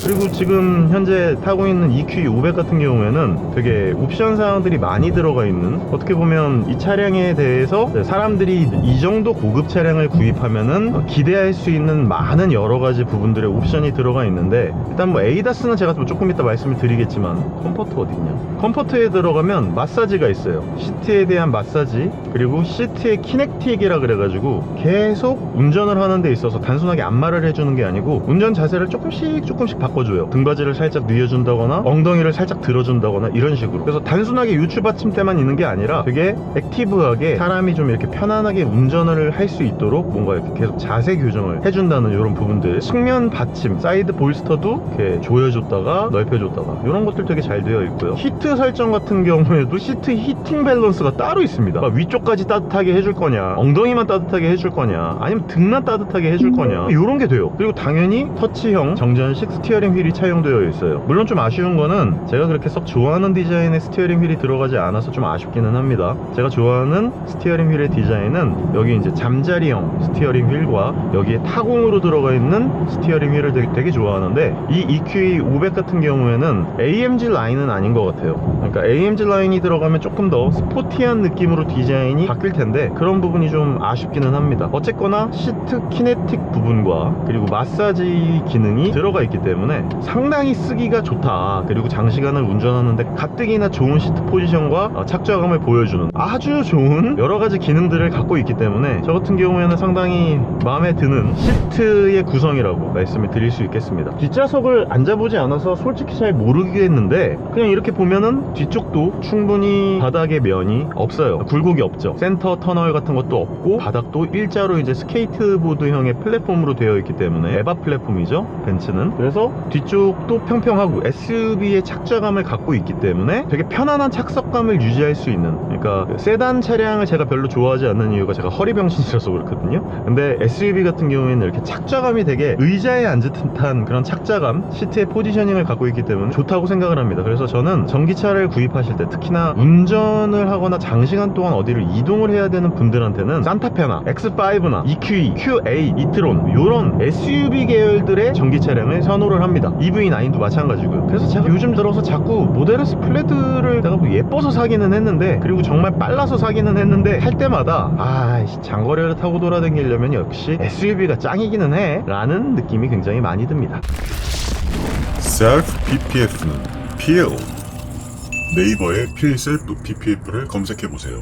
그리고 지금 현재 타고 있는 EQ500 같은 경우에는 되게 옵션 사항들이 많이 들어가 있는, 어떻게 보면 이 차량에 대해서 사람들이 이 정도 고급 차량을 구입하면은 기대할 수 있는 많은 여러 가지 부분들의 옵션이 들어가 있는데, 일단 뭐 에이다스는 제가 조금 이따 말씀을 드리겠지만, 컴포트 어딨냐, 컴포트에 들어가면 마사지가 있어요. 시트에 대한 마사지, 그리고 시트의 키넥틱이라 그래가지고 계속 운전을 하는 데 있어서 단순하게 안마를 해주는 게 아니고 운전 자세를 조금씩 바꿔줘요. 등받이를 살짝 뉘어준다거나 엉덩이를 살짝 들어준다거나 이런 식으로. 그래서 단순하게 유추 받침대만 있는 게 아니라 되게 액티브하게 사람이 좀 이렇게 편안하게 운전을 할 수 있도록 뭔가 이렇게 계속 자세 교정을 해준다는 이런 부분들. 측면 받침, 사이드 볼스터도 이렇게 조여줬다가 넓혀줬다가 이런 것들 되게 잘 되어 있고요. 히트 설정 같은 경우에도 시트 히팅 밸런스가 따로 있습니다. 그러니까 위쪽까지 따뜻하게 해줄 거냐, 엉덩이만 따뜻하게 해줄 거냐, 아니면 등만 따뜻하게 해줄 거냐, 이런 게 돼요. 그리고 당연히 터치형 정전식 스티어링 휠이 차용되어 있어요. 물론 좀 아쉬운 거는 제가 그렇게 썩 좋아하는 디자인의 스티어링 휠이 들어가지 않아서 좀 아쉽기는 합니다. 제가 좋아하는 스티어링 휠의 디자인은 여기 이제 잠자리형 스티어링 휠과 여기에 타공으로 들어가 있는 스티어링 휠을 되게 좋아하는데, 이 EQE500 같은 경우에는 AMG 라인은 아닌 것 같아요. 그러니까 AMG 라인이 들어가면 조금 더 스포티한 느낌으로 디자인이 바뀔 텐데 그런 부분이 좀 아쉽기는 합니다. 어쨌거나 시트 키네틱 부분과 그리고 마사지 기능이 들어가 있기 때문에 상당히 쓰기가 좋다. 그리고 장시간을 운전하는데 가뜩이나 좋은 시트 포지션과 착좌감을 보여주는 아주 좋은 여러가지 기능들을 갖고 있기 때문에 저 같은 경우에는 상당히 마음에 드는 시트의 구성이라고 말씀을 드릴 수 있겠습니다. 뒷좌석을 앉아보지 않아서 솔직히 잘 모르겠는데, 그냥 이렇게 보면은 뒤쪽도 충분히 바닥에 면이 없어요. 굴곡이 없죠. 센터 터널 같은 것도 없고, 바닥도 일자로 이제 스케이트보드형의 플랫폼으로 되어 있기 때문에 에바 플랫폼이죠, 벤츠는. 그래서 뒤쪽도 평평하고 SUV의 착좌감을 갖고 있기 때문에 되게 편안한 착석감을 유지할 수 있는, 그러니까 세단 차량을 제가 별로 좋아하지 않는 이유가 제가 허리병신이라서 그렇거든요. 근데 SUV 같은 경우에는 이렇게 착좌감이 되게 의자에 앉은 듯한 그런 착좌감, 시트의 포지셔닝을 갖고 있기 때문에 좋다고 생각을 합니다. 그래서 저는 전기차를 구입하실 때, 특히나 운전을 하거나 장시간 동안 어디를 이동을 해야 되는 분들한테는 산타페나 X5나 EQE, QA, 이트론 이런 SUV 계열들의 전기 차량을 선호를 합니다. EV9도 마찬가지고요. 그래서 제가 요즘 들어서 자꾸 모델 S 플레드를 내가 뭐 예뻐서 사기는 했는데, 그리고 정말 빨라서 사기는 했는데, 할 때마다 장거리를 타고 돌아다니려면 역시 SUV가 짱이기는 해 라는 느낌이 굉장히 많이 듭니다. 셀프 PPF는 필. 네이버에 필 셀프 PPF를 검색해보세요.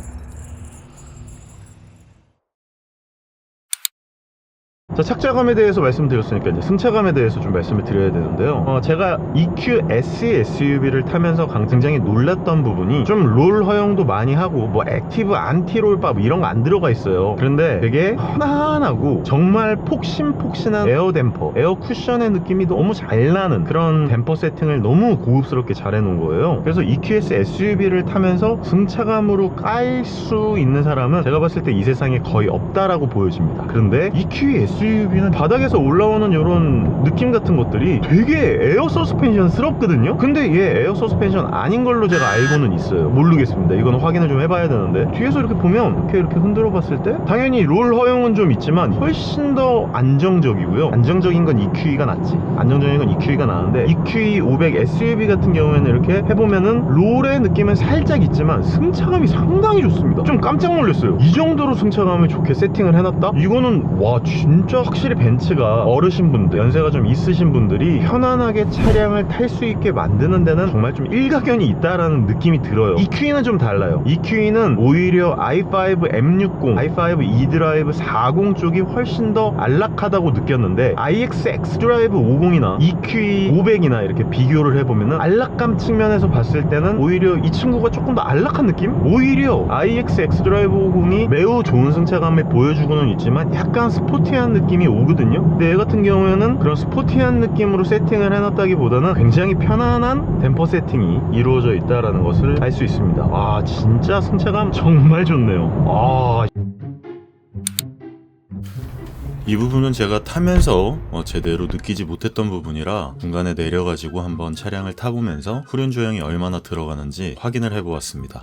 자, 착좌감에 대해서 말씀드렸으니까 이제 승차감에 대해서 좀 말씀을 드려야 되는데요. 제가 EQS SUV를 타면서 굉장히 놀랐던 부분이, 좀 롤 허용도 많이 하고 뭐 액티브 안티롤바 뭐 이런 거 안 들어가 있어요. 그런데 되게 편안하고 정말 폭신폭신한 에어 댐퍼, 에어 쿠션의 느낌이 너무 잘 나는 그런 댐퍼 세팅을 너무 고급스럽게 잘 해놓은 거예요. 그래서 EQS SUV를 타면서 승차감으로 깔 수 있는 사람은 제가 봤을 때 이 세상에 거의 없다라고 보여집니다. 그런데 EQS SUV는 바닥에서 올라오는 이런 느낌 같은 것들이 되게 에어 서스펜션스럽거든요. 근데 얘 에어 서스펜션 아닌 걸로 제가 알고는 있어요. 모르겠습니다. 이건 확인을 좀 해봐야 되는데, 뒤에서 이렇게 보면 이렇게 흔들어 봤을 때 당연히 롤 허용은 좀 있지만 훨씬 더 안정적이고요. 안정적인 건 EQE가 낫지, 안정적인 건 EQE가 나은데, EQE500 SUV 같은 경우에는 이렇게 해보면은 롤의 느낌은 살짝 있지만 승차감이 상당히 좋습니다. 좀 깜짝 놀랐어요. 이 정도로 승차감을 좋게 세팅을 해놨다? 이거는 와, 진짜 확실히 벤츠가 어르신분들, 연세가 좀 있으신 분들이 편안하게 차량을 탈 수 있게 만드는 데는 정말 좀 일가견이 있다라는 느낌이 들어요. EQE는 좀 달라요. EQE는 오히려 i5 M60, i5 eDrive 40 쪽이 훨씬 더 안락하다고 느꼈는데, iX xDrive 50이나 EQE 500이나 이렇게 비교를 해보면은 안락감 측면에서 봤을 때는 오히려 이 친구가 조금 더 안락한 느낌? 오히려 iX xDrive 50이 매우 좋은 승차감을 보여주고는 있지만 약간 스포티한 느낌이 오거든요. 근데 얘 같은 경우에는 그런 스포티한 느낌으로 세팅을 해놨다기보다는 굉장히 편안한 댐퍼 세팅이 이루어져 있다는 것을 알 수 있습니다. 와, 진짜 승차감 정말 좋네요. 이 부분은 제가 타면서 제대로 느끼지 못했던 부분이라 중간에 내려가지고 한번 차량을 타보면서 후륜 조향이 얼마나 들어가는지 확인을 해보았습니다.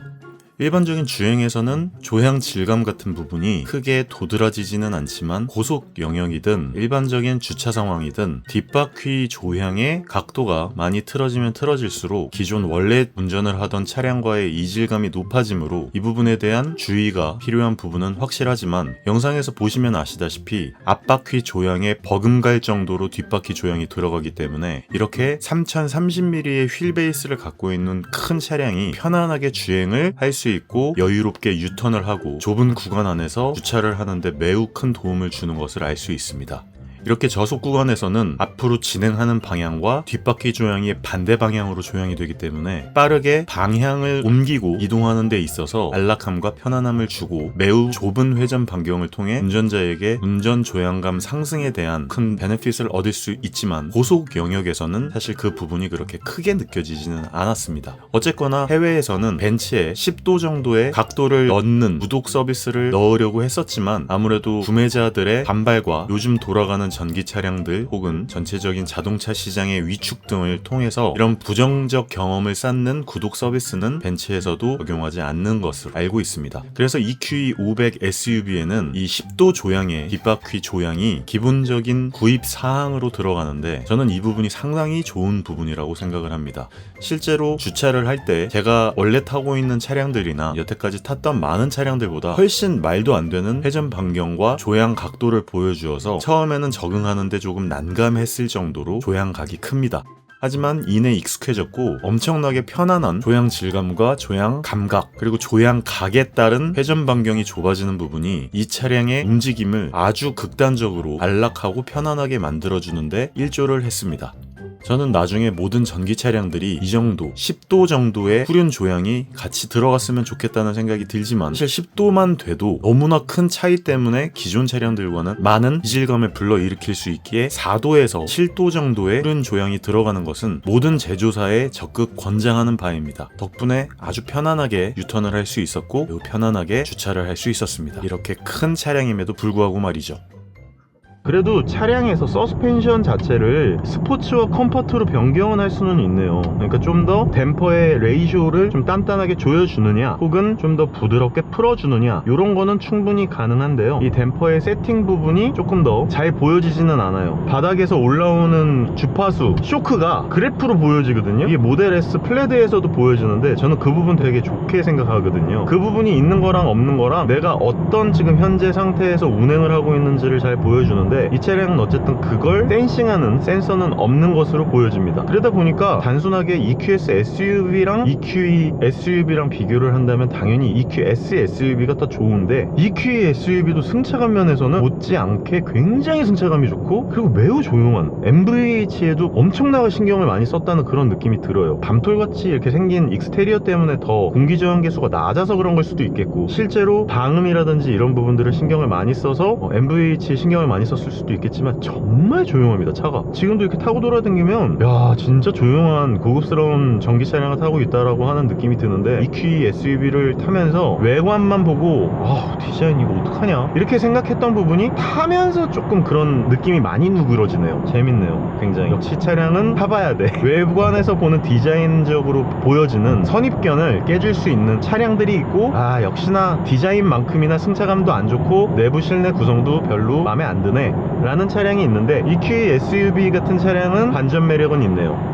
일반적인 주행에서는 조향 질감 같은 부분이 크게 도드라지지는 않지만 고속 영역이든 일반적인 주차 상황이든 뒷바퀴 조향의 각도가 많이 틀어지면 틀어질수록 기존 원래 운전을 하던 차량과의 이질감이 높아지므로 이 부분에 대한 주의가 필요한 부분은 확실하지만 영상에서 보시면 아시다시피 앞바퀴 조향에 버금갈 정도로 뒷바퀴 조향이 들어가기 때문에 이렇게 3030mm의 휠 베이스를 갖고 있는 큰 차량이 편안하게 주행을 할 수 있고 여유롭게 유턴을 하고 좁은 구간 안에서 주차를 하는데 매우 큰 도움을 주는 것을 알 수 있습니다. 이렇게 저속 구간에서는 앞으로 진행하는 방향과 뒷바퀴 조향이 반대 방향으로 조향이 되기 때문에 빠르게 방향을 옮기고 이동하는 데 있어서 안락함과 편안함을 주고 매우 좁은 회전 반경을 통해 운전자에게 운전 조향감 상승에 대한 큰 베네핏을 얻을 수 있지만 고속 영역에서는 사실 그 부분이 그렇게 크게 느껴지지는 않았습니다. 어쨌거나 해외에서는 벤츠에 10도 정도의 각도를 넣는 구독 서비스를 넣으려고 했었지만 아무래도 구매자들의 반발과 요즘 돌아가는 전기 차량들 혹은 전체적인 자동차 시장의 위축 등을 통해서 이런 부정적 경험을 쌓는 구독 서비스는 벤츠에서도 적용하지 않는 것으로 알고 있습니다. 그래서 EQE 500 SUV에는 이 10도 조향의 뒷바퀴 조향이 기본적인 구입 사항으로 들어가는데 저는 이 부분이 상당히 좋은 부분이라고 생각을 합니다. 실제로 주차를 할 때 제가 원래 타고 있는 차량들이나 여태까지 탔던 많은 차량들보다 훨씬 말도 안 되는 회전 반경과 조향 각도를 보여주어서 처음에는 적응하는데 조금 난감했을 정도로 조향각이 큽니다. 하지만 이내 익숙해졌고 엄청나게 편안한 조향 질감과 조향 감각 그리고 조향각에 따른 회전 반경이 좁아지는 부분이 이 차량의 움직임을 아주 극단적으로 안락하고 편안하게 만들어주는데 일조를 했습니다. 저는 나중에 모든 전기 차량들이 이 정도 10도 정도의 후륜 조향이 같이 들어갔으면 좋겠다는 생각이 들지만 사실 10도만 돼도 너무나 큰 차이 때문에 기존 차량들과는 많은 이질감을 불러일으킬 수 있기에 4도에서 7도 정도의 후륜 조향이 들어가는 것은 모든 제조사에 적극 권장하는 바입니다. 덕분에 아주 편안하게 유턴을 할 수 있었고 매우 편안하게 주차를 할 수 있었습니다. 이렇게 큰 차량임에도 불구하고 말이죠. 그래도 차량에서 서스펜션 자체를 스포츠와 컴포트로 변경은 할 수는 있네요. 그러니까 좀 더 댐퍼의 레이쇼를 좀 단단하게 조여주느냐 혹은 좀 더 부드럽게 풀어주느냐 이런 거는 충분히 가능한데요. 이 댐퍼의 세팅 부분이 조금 더 잘 보여지지는 않아요. 바닥에서 올라오는 주파수 쇼크가 그래프로 보여지거든요. 이게 모델 S 플레드에서도 보여지는데 저는 그 부분 되게 좋게 생각하거든요. 그 부분이 있는 거랑 없는 거랑 내가 어떤 지금 현재 상태에서 운행을 하고 있는지를 잘 보여주는데 이 차량은 어쨌든 그걸 센싱하는 센서는 없는 것으로 보여집니다. 그러다 보니까 단순하게 EQS SUV랑 EQE SUV랑 비교를 한다면 당연히 EQS SUV가 더 좋은데 EQE SUV도 승차감 면에서는 못지않게 굉장히 승차감이 좋고 그리고 매우 조용한 MVH에도 엄청나게 신경을 많이 썼다는 그런 느낌이 들어요. 밤톨같이 이렇게 생긴 익스테리어 때문에 더 공기저항계수가 낮아서 그런 걸 수도 있겠고 실제로 방음이라든지 이런 부분들을 신경을 많이 써서 MVH에 신경을 많이 썼을 수도 있겠지만 정말 조용합니다. 차가 지금도 이렇게 타고 돌아다니면 야 진짜 조용한 고급스러운 전기 차량을 타고 있다라고 하는 느낌이 드는데 EQE SUV를 타면서 외관만 보고 디자인 이거 어떡하냐 이렇게 생각했던 부분이 타면서 조금 그런 느낌이 많이 누그러지네요. 재밌네요. 굉장히 역시 차량은 타봐야 돼. 외관에서 보는 디자인적으로 보여지는 선입견을 깨줄 수 있는 차량들이 있고 역시나 디자인만큼이나 승차감도 안 좋고 내부 실내 구성도 별로 마음에 안 드네 라는 차량이 있는데 EQE SUV 같은 차량은 반전 매력은 있네요.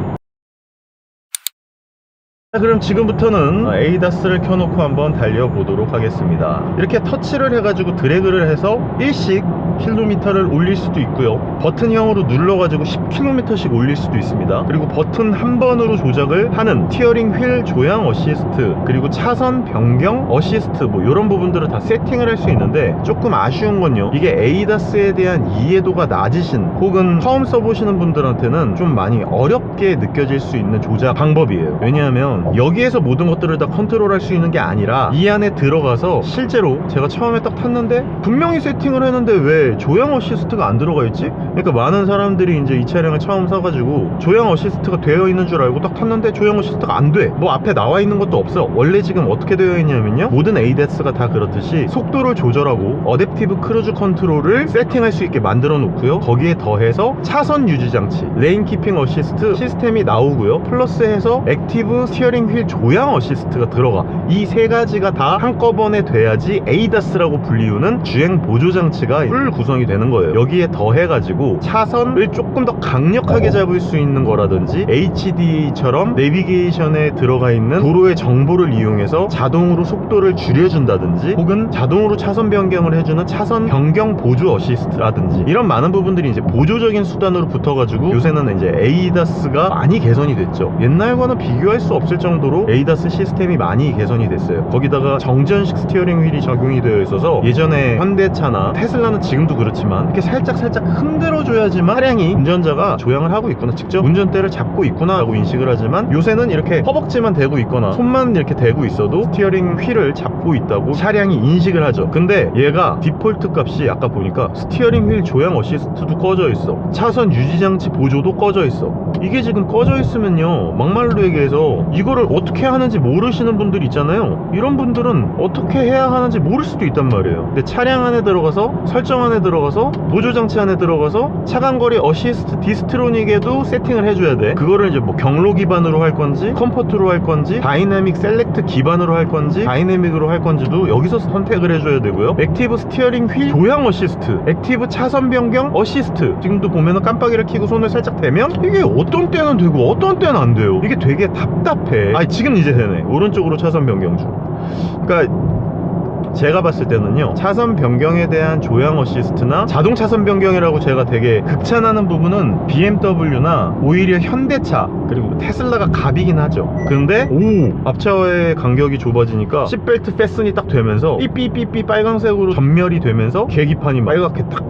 자, 그럼 지금부터는 ADAS를 켜놓고 한번 달려보도록 하겠습니다. 이렇게 터치를 해가지고 드래그를 해서 일씩 킬로미터를 올릴 수도 있고요. 버튼형으로 눌러가지고 10km씩 올릴 수도 있습니다. 그리고 버튼 한 번으로 조작을 하는 스티어링 휠 조향 어시스트 그리고 차선 변경 어시스트 뭐 이런 부분들을 다 세팅을 할 수 있는데 조금 아쉬운 건요. 이게 ADAS에 대한 이해도가 낮으신 혹은 처음 써보시는 분들한테는 좀 많이 어렵게 느껴질 수 있는 조작 방법이에요. 왜냐하면 여기에서 모든 것들을 다 컨트롤할 수 있는 게 아니라 이 안에 들어가서 실제로 제가 처음에 딱 탔는데 분명히 세팅을 했는데 왜 왜 조향 어시스트가 안 들어가 있지? 그러니까 많은 사람들이 이제 이 차량을 처음 사가지고 조향 어시스트가 되어 있는 줄 알고 딱 탔는데 조향 어시스트가 안 돼. 뭐 앞에 나와 있는 것도 없어. 원래 지금 어떻게 되어 있냐면요, 모든 ADAS가 다 그렇듯이 속도를 조절하고 어댑티브 크루즈 컨트롤을 세팅할 수 있게 만들어 놓고요, 거기에 더해서 차선 유지 장치, 레인 키핑 어시스트 시스템이 나오고요, 플러스해서 액티브 스티어링 휠 조향 어시스트가 들어가. 이 세 가지가 다 한꺼번에 돼야지 ADAS라고 불리우는 주행 보조 장치가 풀 구성이 되는 거예요. 여기에 더해가지고 차선을 조금 더 강력하게 잡을 수 있는 거라든지, HD처럼 내비게이션에 들어가 있는 도로의 정보를 이용해서 자동으로 속도를 줄여준다든지, 혹은 자동으로 차선 변경을 해주는 차선 변경 보조 어시스트라든지, 이런 많은 부분들이 이제 보조적인 수단으로 붙어가지고 요새는 이제 ADAS가 많이 개선이 됐죠. 옛날과는 비교할 수 없을 정도로 ADAS 시스템이 많이 개선이 됐어요. 거기다가 정전식 스티어링 휠이 적용이 되어 있어서 예전에 현대차나 테슬라는 지금도 그렇지만 이렇게 살짝 흔들어줘야지만 차량이 운전자가 조향을 하고 있구나, 직접 운전대를 잡고 있구나 라고 인식을 하지만, 요새는 이렇게 허벅지만 대고 있거나 손만 이렇게 대고 있어도 스티어링 휠을 잡고 있다고 차량이 인식을 하죠. 근데 얘가 디폴트 값이 아까 보니까 스티어링 휠 조향 어시스트도 꺼져 있어, 차선 유지장치 보조도 꺼져 있어. 이게 지금 꺼져 있으면요, 막말로 얘기해서 이거를 어떻게 하는지 모르시는 분들 있잖아요. 이런 분들은 어떻게 해야 하는지 모를 수도 있단 말이에요. 근데 차량 안에 들어가서, 설정 안에 들어가서, 보조장치 안에 들어가서 차간거리 어시스트 디스트로닉에도 세팅을 해줘야 돼. 그거를 이제 뭐 경로 기반으로 할 건지, 컴포트로 할 건지, 다이내믹 셀렉트 기반으로 할 건지, 다이내믹으로 할 건지도 여기서 선택을 해줘야 되고요. 액티브 스티어링 휠 조향 어시스트, 액티브 차선 변경 어시스트, 지금도 보면은 깜빡이를 켜고 손을 살짝 대면 이게 어떤 때는 되고 어떤 때는 안 돼요. 이게 되게 답답해. 아니 지금 이제 되네. 오른쪽으로 차선 변경 중. 그러니까 제가 봤을 때는요, 차선 변경에 대한 조향 어시스트나 자동 차선 변경이라고 제가 되게 극찬하는 부분은 BMW나 오히려 현대차, 그리고 테슬라가 갑이긴 하죠. 근데 앞차와의 간격이 좁아지니까 시트벨트 패슨이 딱 되면서 삐삐삐삐 빨강색으로 전멸이 되면서 계기판이 빨갛게 딱.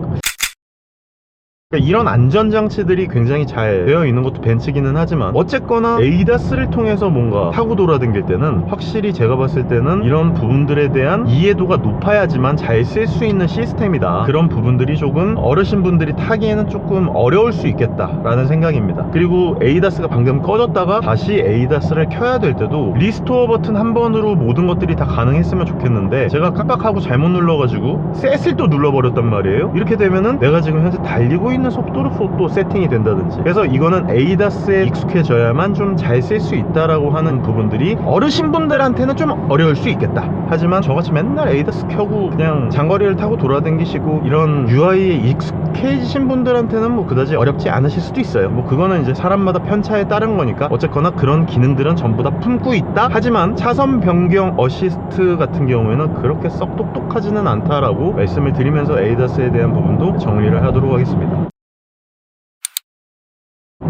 그러니까 이런 안전장치들이 굉장히 잘 되어 있는 것도 벤츠기는 하지만, 어쨌거나 ADAS를 통해서 뭔가 타고 돌아다닐 때는 확실히 제가 봤을 때는 이런 부분들에 대한 이해도가 높아야지만 잘 쓸 수 있는 시스템이다. 그런 부분들이 조금 어르신분들이 타기에는 조금 어려울 수 있겠다 라는 생각입니다. 그리고 ADAS가 방금 꺼졌다가 다시 ADAS를 켜야 될 때도 리스토어 버튼 한 번으로 모든 것들이 다 가능했으면 좋겠는데, 제가 깜빡하고 잘못 눌러가지고 셋을 또 눌러버렸단 말이에요. 이렇게 되면은 내가 지금 현재 달리고 있는 속도로 또 세팅이 된다든지. 그래서 이거는 ADAS에 익숙해져야만 좀 잘 쓸 수 있다라고 하는 부분들이 어르신분들한테는 좀 어려울 수 있겠다. 하지만 저같이 맨날 ADAS 켜고 그냥 장거리를 타고 돌아다니시고 이런 UI에 익숙해지신 분들한테는 뭐 그다지 어렵지 않으실 수도 있어요. 뭐 그거는 이제 사람마다 편차에 따른 거니까. 어쨌거나 그런 기능들은 전부 다 품고 있다. 하지만 차선 변경 어시스트 같은 경우에는 그렇게 썩 똑똑하지는 않다라고 말씀을 드리면서 ADAS에 대한 부분도 정리를 하도록 하겠습니다.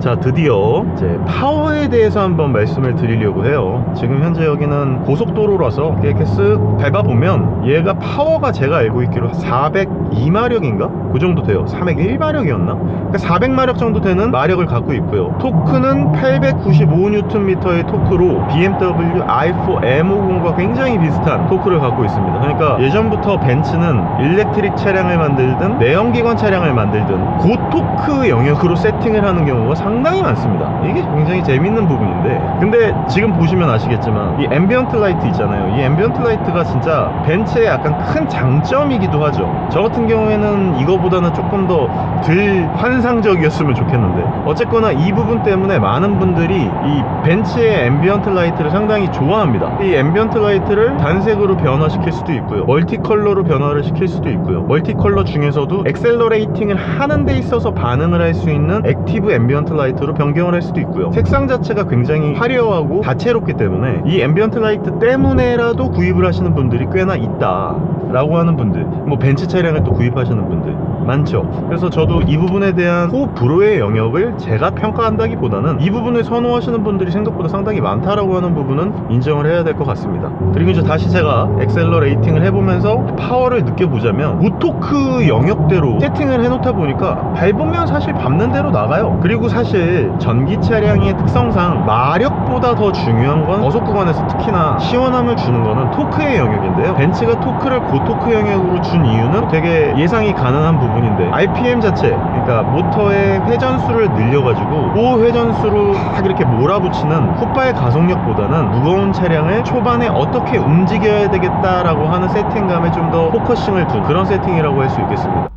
자, 드디어 이제 파워에 대해서 한번 말씀을 드리려고 해요. 지금 현재 여기는 고속도로라서 이렇게 쓱 밟아보면 얘가 파워가 제가 알고 있기로 402마력인가? 그 정도 돼요. 301마력이었나? 그러니까 400마력 정도 되는 마력을 갖고 있고요. 토크는 895Nm의 토크로 BMW i4 M50과 굉장히 비슷한 토크를 갖고 있습니다. 그러니까 예전부터 벤츠는 일렉트릭 차량을 만들든 내연기관 차량을 만들든 고토크 영역으로 세팅을 하는 경우가 상당히 많습니다. 이게 굉장히 재밌는 부분인데, 근데 지금 보시면 아시겠지만 이 앰비언트 라이트 있잖아요. 이 앰비언트 라이트가 진짜 벤츠의 약간 큰 장점이기도 하죠. 저 같은 경우에는 이거보다는 조금 더 덜 환상적이었으면 좋겠는데, 어쨌거나 이 부분 때문에 많은 분들이 이 벤츠의 앰비언트 라이트를 상당히 좋아합니다. 이 앰비언트 라이트를 단색으로 변화시킬 수도 있고요, 멀티컬러로 변화를 시킬 수도 있고요, 멀티컬러 중에서도 엑셀러레이팅을 하는 데 있어서 반응을 할 수 있는 액티브 앰비언트 라이트로 변경을 할 수도 있고요. 색상 자체가 굉장히 화려하고 다채롭기 때문에 이 앰비언트 라이트 때문에라도 구입을 하시는 분들이 꽤나 있다 라고 하는 분들, 뭐 벤츠 차량을 또 구입하시는 분들 많죠. 그래서 저도 이 부분에 대한 호불호의 영역을 제가 평가한다기보다는 이 부분을 선호하시는 분들이 생각보다 상당히 많다라고 하는 부분은 인정을 해야 될 것 같습니다. 그리고 이제 다시 제가 엑셀러레이팅을 해보면서 파워를 느껴보자면 고토크 영역대로 세팅을 해놓다 보니까 밟으면 사실 밟는 대로 나가요. 그리고 사실 전기 차량의 특성상 마력보다 더 중요한 건 저속 구간에서 특히나 시원함을 주는 거는 토크의 영역인데요. 벤츠가 토크를 고토크 영역으로 준 이유는 되게 예상이 가능한 부분인데 RPM 자체, 그러니까 모터의 회전수를 늘려가지고 그 회전수로 딱 이렇게 몰아붙이는 훗발 가속력보다는 무거운 차량을 초반에 어떻게 움직여야 되겠다라고 하는 세팅감에 좀 더 포커싱을 둔 그런 세팅이라고 할 수 있겠습니다.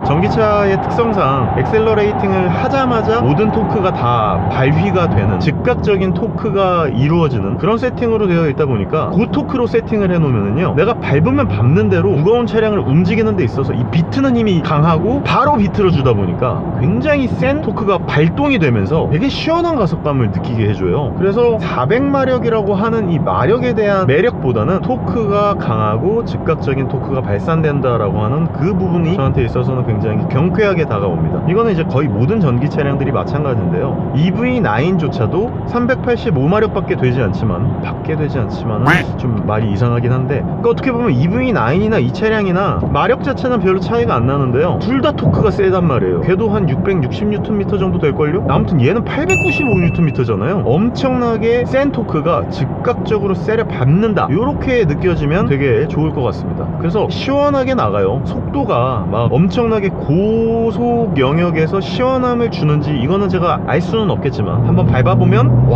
전기차의 특성상 엑셀러레이팅을 하자마자 모든 토크가 다 발휘가 되는 즉각적인 토크가 이루어지는 그런 세팅으로 되어 있다 보니까 고토크로 세팅을 해놓으면요, 내가 밟으면 밟는 대로 무거운 차량을 움직이는 데 있어서 이 비트는 힘이 강하고 바로 비틀어 주다 보니까 굉장히 센 토크가 발동이 되면서 되게 시원한 가속감을 느끼게 해줘요. 그래서 400마력이라고 하는 이 마력에 대한 매력보다는 토크가 강하고 즉각적인 토크가 발산된다라고 하는 그 부분이 저한테 있어서는 굉장히 경쾌하게 다가옵니다. 이거는 이제 거의 모든 전기 차량들이 마찬가지인데요. EV9조차도 385마력밖에 되지 않지만 좀 말이 이상하긴 한데, 그러니까 어떻게 보면 EV9이나 이 차량이나 마력 자체는 별로 차이가 안 나는데요, 둘 다 토크가 세단 말이에요. 걔도 한 660Nm 정도 될걸요? 아무튼 얘는 895Nm잖아요. 엄청나게 센 토크가 즉각적으로 쇠를 밟는다, 이렇게 느껴지면 되게 좋을 것 같습니다. 그래서 시원하게 나가요. 속도가 막 엄청나게 고속 영역에서 시원함을 주는지 이거는 제가 알 수는 없겠지만 한번 밟아보면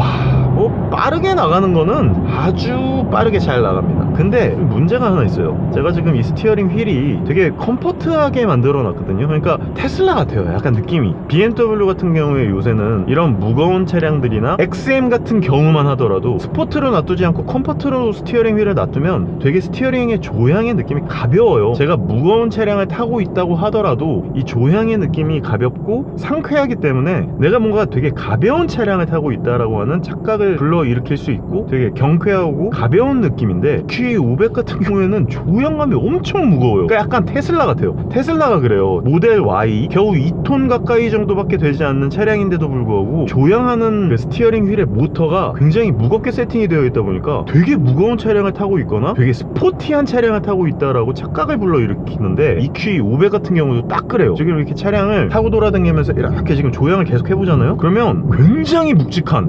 빠르게 나가는 거는 아주 빠르게 잘 나갑니다. 근데 문제가 하나 있어요. 제가 지금 이 스티어링 휠이 되게 컴포트하게 만들어 놨거든요. 그러니까 테슬라 같아요, 약간 느낌이. BMW 같은 경우에 요새는 이런 무거운 차량들이나 XM 같은 경우만 하더라도 스포트로 놔두지 않고 컴포트로 스티어링 휠을 놔두면 되게 스티어링의 조향의 느낌이 가벼워요. 제가 무거운 차량을 타고 있다고 하더라도 이 조향의 느낌이 가볍고 상쾌하기 때문에 내가 뭔가 되게 가벼운 차량을 타고 있다라고 하는 착각을 불러일으킬 수 있고 되게 경쾌하고 가벼운 느낌인데, QE500 같은 경우에는 조향감이 엄청 무거워요. 그러니까 약간 테슬라 같아요. 테슬라가 그래요. 모델 Y 겨우 2톤 가까이 정도밖에 되지 않는 차량인데도 불구하고 조향하는 그 스티어링 휠의 모터가 굉장히 무겁게 세팅이 되어 있다 보니까 되게 무거운 차량을 타고 있거나 되게 스포티한 차량을 타고 있다라고 착각을 불러일으키는데, 이 QE500 같은 경우도 딱 그래요. 지금 이렇게 차량을 타고 돌아다니면서 이렇게 지금 조향을 계속 해보잖아요. 그러면 굉장히 묵직한,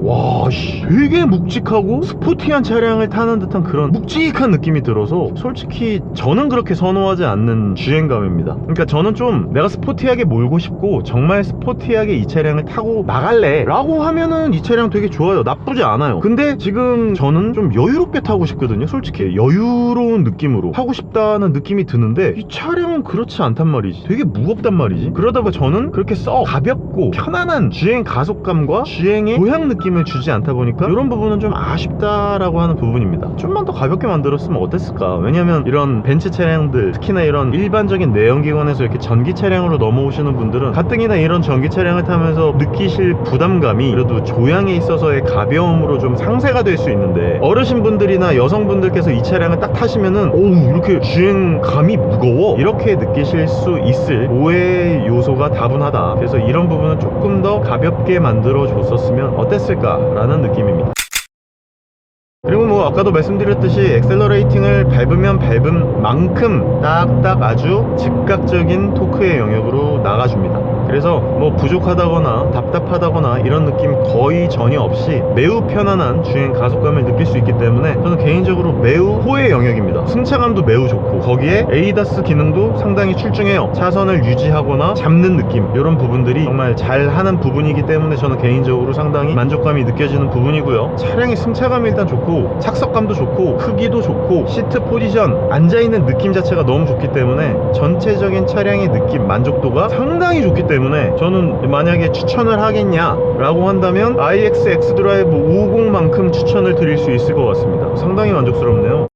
되게 묵직하고 스포티한 차량을 타는 듯한 그런 묵직한 느낌이 들어서 솔직히 저는 그렇게 선호하지 않는 주행감입니다. 그러니까 저는 좀 내가 스포티하게 몰고 싶고 정말 스포티하게 이 차량을 타고 나갈래 라고 하면은 이 차량 되게 좋아요. 나쁘지 않아요. 근데 지금 저는 좀 여유롭게 타고 싶거든요. 솔직히 여유로운 느낌으로 타고 싶다는 느낌이 드는데 이 차량은 그렇지 않단 말이지. 되게 무겁단 말이지. 그러다 보니 저는 그렇게 가볍고 편안한 주행 가속감과 주행의 고향 느낌을 주지 않다 보니까 이런 부분은 좀 아쉽다라고 하는 부분입니다. 좀만 더 가볍게 만들었으면 어땠을까. 왜냐면 이런 벤츠 차량들, 특히나 이런 일반적인 내연기관에서 이렇게 전기 차량으로 넘어오시는 분들은 가뜩이나 이런 전기 차량을 타면서 느끼실 부담감이 그래도 조향에 있어서의 가벼움으로 좀 상쇄가 될 수 있는데, 어르신분들이나 여성분들께서 이 차량을 딱 타시면은 이렇게 주행감이 무거워, 이렇게 느끼실 수 있을 오해의 요소가 다분하다. 그래서 이런 부분은 조금 더 가볍게 만들어 줬었으면 어땠을까 라는 느낌입니다. 그리고 아까도 말씀드렸듯이 엑셀러레이팅을 밟으면 밟은 만큼 딱딱 아주 즉각적인 토크의 영역으로 나가줍니다. 그래서 부족하다거나 답답하다거나 이런 느낌 거의 전혀 없이 매우 편안한 주행 가속감을 느낄 수 있기 때문에 저는 개인적으로 매우 호의 영역입니다. 승차감도 매우 좋고 거기에 에이다스 기능도 상당히 출중해요. 차선을 유지하거나 잡는 느낌, 이런 부분들이 정말 잘하는 부분이기 때문에 저는 개인적으로 상당히 만족감이 느껴지는 부분이고요. 차량의 승차감이 일단 좋고 착석감도 좋고 크기도 좋고 시트 포지션, 앉아있는 느낌 자체가 너무 좋기 때문에 전체적인 차량의 느낌, 만족도가 상당히 좋기 때문에 저는 만약에 추천을 하겠냐 라고 한다면 iX x드라이브 50만큼 추천을 드릴 수 있을 것 같습니다. 상당히 만족스럽네요.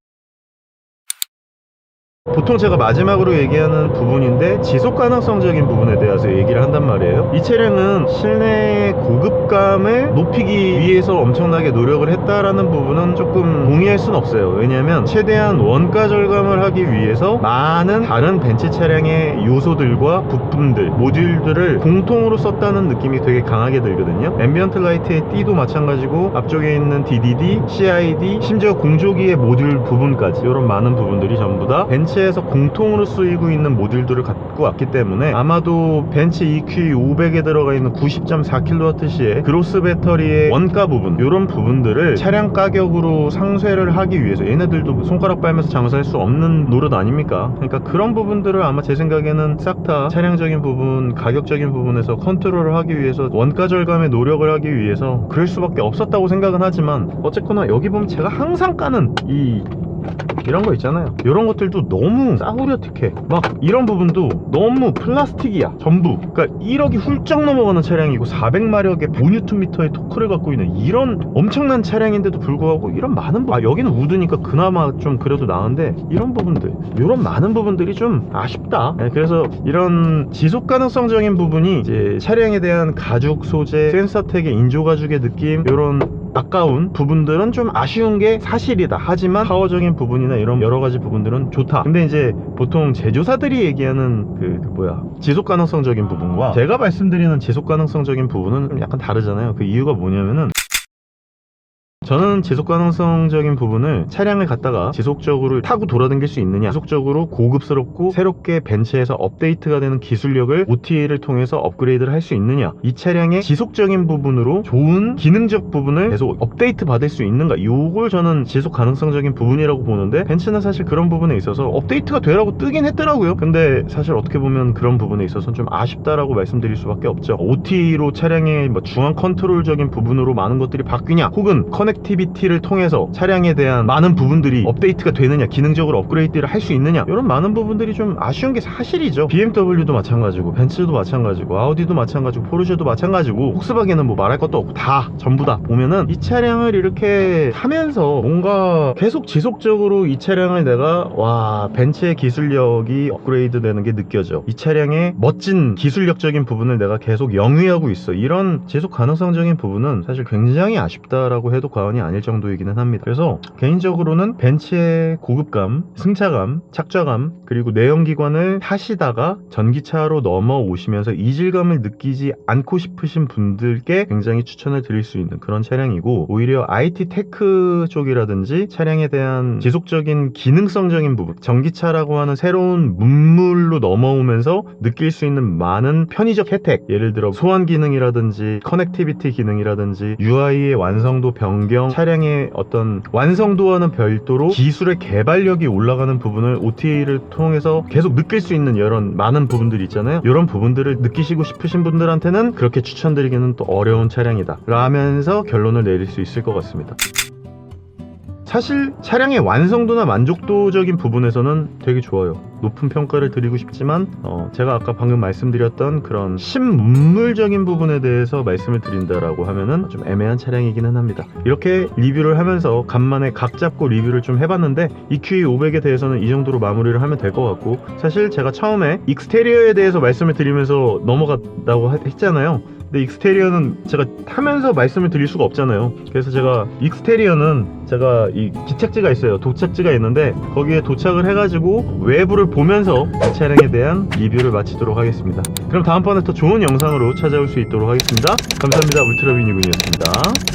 보통 제가 마지막으로 얘기하는 부분인데 지속 가능성적인 부분에 대해서 얘기를 한단 말이에요. 이 차량은 실내의 고급감을 높이기 위해서 엄청나게 노력을 했다라는 부분은 조금 동의할 순 없어요. 왜냐하면 최대한 원가 절감을 하기 위해서 많은 다른 벤츠 차량의 요소들과 부품들, 모듈들을 공통으로 썼다는 느낌이 되게 강하게 들거든요. 앰비언트 라이트의 띠도 마찬가지고 앞쪽에 있는 DDD, CID, 심지어 공조기의 모듈 부분까지 이런 많은 부분들이 전부 다 벤츠에서 공통으로 쓰이고 있는 모듈들을 갖고 왔기 때문에 아마도 벤츠 EQ500에 들어가 있는 90.4kWh의 그로스 배터리의 원가 부분, 이런 부분들을 차량 가격으로 상쇄를 하기 위해서, 얘네들도 손가락 빨면서 장사할 수 없는 노릇 아닙니까? 그러니까 그런 부분들을 아마 제 생각에는 싹 다 차량적인 부분, 가격적인 부분에서 컨트롤을 하기 위해서, 원가 절감에 노력을 하기 위해서 그럴 수밖에 없었다고 생각은 하지만, 어쨌거나 여기 보면 제가 항상 까는 이런 거 있잖아요. 이런 것들도 너무 싸구려 티켓, 막 이런 부분도 너무 플라스틱이야 전부. 그러니까 1억이 훌쩍 넘어가는 차량이고 400마력의 5Nm의 토크를 갖고 있는 이런 엄청난 차량인데도 불구하고 이런 많은 여기는 우드니까 그나마 좀 그래도 나은데, 이런 부분들, 이런 많은 부분들이 좀 아쉽다. 그래서 이런 지속 가능성적인 부분이 이제 차량에 대한 가죽 소재, 센서텍의 인조 가죽의 느낌, 이런 아까운 부분들은 좀 아쉬운 게 사실이다. 하지만 파워적인 부분이나 이런 여러 가지 부분들은 좋다. 근데 이제 보통 제조사들이 얘기하는 지속 가능성적인 부분과 제가 말씀드리는 지속 가능성적인 부분은 좀 약간 다르잖아요. 그 이유가 뭐냐면은, 저는 지속 가능성적인 부분을 차량을 갖다가 지속적으로 타고 돌아다닐 수 있느냐, 지속적으로 고급스럽고 새롭게 벤츠에서 업데이트가 되는 기술력을 OTA를 통해서 업그레이드를 할 수 있느냐, 이 차량의 지속적인 부분으로 좋은 기능적 부분을 계속 업데이트 받을 수 있는가, 요걸 저는 지속 가능성적인 부분이라고 보는데, 벤츠는 사실 그런 부분에 있어서 업데이트가 되라고 뜨긴 했더라고요. 근데 사실 어떻게 보면 그런 부분에 있어서는 좀 아쉽다라고 말씀드릴 수밖에 없죠. OTA로 차량의 중앙 컨트롤적인 부분으로 많은 것들이 바뀌냐, 혹은 커넥티비티를 통해서 차량에 대한 많은 부분들이 업데이트가 되느냐, 기능적으로 업그레이드를 할 수 있느냐, 이런 많은 부분들이 좀 아쉬운 게 사실이죠. BMW도 마찬가지고, 벤츠도 마찬가지고, 아우디도 마찬가지고, 포르쉐도 마찬가지고, 폭스바겐은 뭐 말할 것도 없고, 다 전부 다 보면은 이 차량을 이렇게 타면서 뭔가 계속 지속적으로 이 차량을 내가 벤츠의 기술력이 업그레이드 되는 게 느껴져. 이 차량의 멋진 기술력적인 부분을 내가 계속 영위하고 있어. 이런 지속 가능성적인 부분은 사실 굉장히 아쉽다라고 해도 과언이 아닐 정도이기는 합니다. 그래서 개인적으로는 벤츠의 고급감, 승차감, 착좌감, 그리고 내연기관을 타시다가 전기차로 넘어오시면서 이질감을 느끼지 않고 싶으신 분들께 굉장히 추천을 드릴 수 있는 그런 차량이고, 오히려 IT 테크 쪽이라든지 차량에 대한 지속적인 기능성적인 부분, 전기차라고 하는 새로운 문물로 넘어오면서 느낄 수 있는 많은 편의적 혜택, 예를 들어 소환 기능이라든지 커넥티비티 기능이라든지 UI의 완성도 변경, 차량의 어떤 완성도와는 별도로 기술의 개발력이 올라가는 부분을 OTA를 통해서 계속 느낄 수 있는 이런 많은 부분들이 있잖아요. 이런 부분들을 느끼시고 싶으신 분들한테는 그렇게 추천드리기는 또 어려운 차량이다 라면서 결론을 내릴 수 있을 것 같습니다. 사실 차량의 완성도나 만족도적인 부분에서는 되게 좋아요. 높은 평가를 드리고 싶지만 제가 아까 방금 말씀드렸던 그런 신문물적인 부분에 대해서 말씀을 드린다라고 하면은 좀 애매한 차량이기는 합니다. 이렇게 리뷰를 하면서 간만에 각 잡고 리뷰를 좀 해봤는데, EQ500에 대해서는 이 정도로 마무리를 하면 될 것 같고, 사실 제가 처음에 익스테리어에 대해서 말씀을 드리면서 넘어갔다고 했잖아요. 근데 익스테리어는 제가 타면서 말씀을 드릴 수가 없잖아요. 그래서 제가 익스테리어는 제가 이 기착지가 있어요. 도착지가 있는데 거기에 도착을 해가지고 외부를 보면서 이 차량에 대한 리뷰를 마치도록 하겠습니다. 그럼 다음번에 더 좋은 영상으로 찾아올 수 있도록 하겠습니다. 감사합니다. 울트라비니군이었습니다.